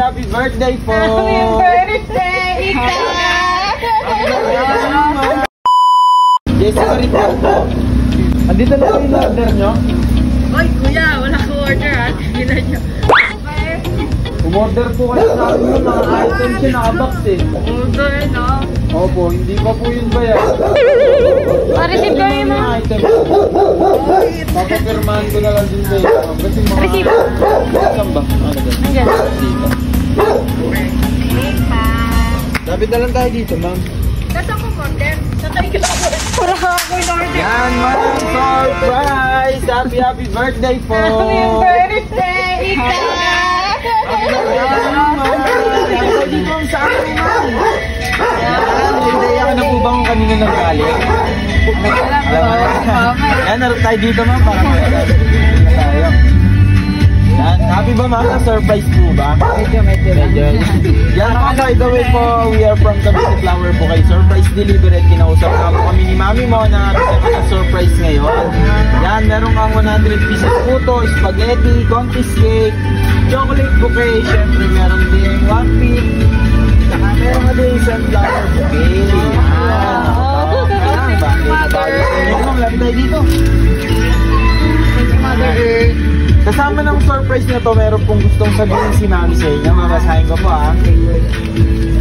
happy birthday po! Happy birthday, Ika! Jessica rin po. Andito na yung order nyo? Oy, kuya, wala ko order ha. Tigilan nyo. Umorder po kayo sa akin yung mga items yun, nakabox eh. Order, no? Opo, hindi pa po yun ba yan? Pa-receive ko yun, mga items. Papapirmahan ko na lang din kayo. Kasi mga... Receive. Saan ba? Ano ba? Nandiyan. Dito. Dapat na lang tayo dito, ma'am. Saan ko order? Saan tayo para ako yung order. Yan, ma'am! Surprise! Happy birthday po! Happy birthday, Ika! Dito sa akin, ma'am. Idea ka na po ba kung kanina nanggaling? Yan, naroon tayo dito, ma'am. Para tayo. Yan, happy ba, ma'am? Surprise po ba? Medyo. Yan, by the way po, we are from Cavite Flower po kay Surprise Delivery. Kinausap na po kami ni mami mo na gusto surprise ngayon. Yan, meron kang 100 pieces puto, spaghetti, contest cake, chocolate bouquet, syempre meron din 1 piece. Saka meron ka din sunflower bouquet. Yan, bagay. Lagi tayo dito. Thank you, Mother Earth. Kasama ng surprise na to, meron pong gustong sabihin si mami sa inyo. Mamasahin ko po ha.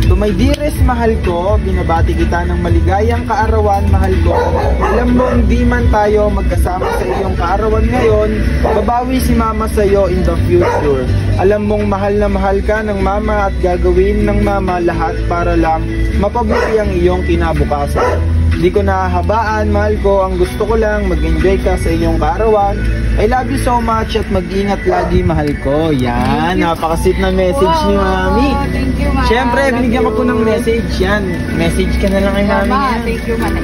To my dearest mahal ko, binabati kita ng maligayang kaarawan, mahal ko. Alam mo, hindi man tayo magkasama sa iyong kaarawan ngayon, babawi si mama sa iyo in the future. Alam mong mahal na mahal ka ng mama at gagawin ng mama lahat para lang mapabuti ang iyong kinabukasan. Hindi ko nahahabaan, mahal ko. Ang gusto ko lang, mag-enjoy ka sa iyong kaarawan. I love you so much at mag-ingat lagi, mahal ko. Yan, napakasit na message ni mami. Thank you, Mama. Siyempre, binigyan ko po ng message yan. Message ka na lang kay mami. Thank you, Mama.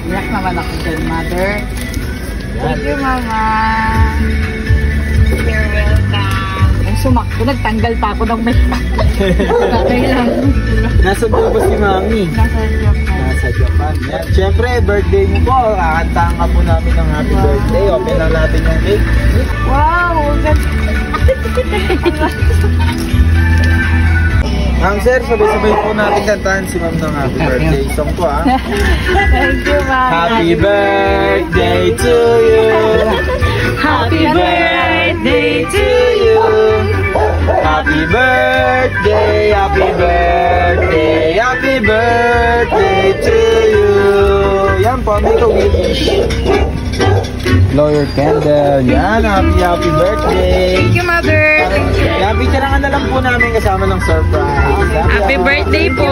Iyak naman ako dyan, Mother. Thank you, Mama. You're welcome. Ang sumakto, nagtanggal pa ako ng makeup. Okay lang. Nasa ba si mami? Nasa Japan. Nasa Japan. Yan. Siyempre, birthday mo po. Kakantahan ka po namin ng happy birthday. Open na natin yung cake. Wow! Ma'am sir, sabay-sabay po natin kantahan si ma'am ng happy birthday song po ha. Thank you, Mama. Happy birthday to you. Happy birthday to you. Happy birthday, happy birthday, happy birthday to you. Yan po, make a wish. Blow your candle. Yan, happy birthday. Thank you, Mother. Yan, picturean na lang po namin kasama ng surprise. Happy birthday po.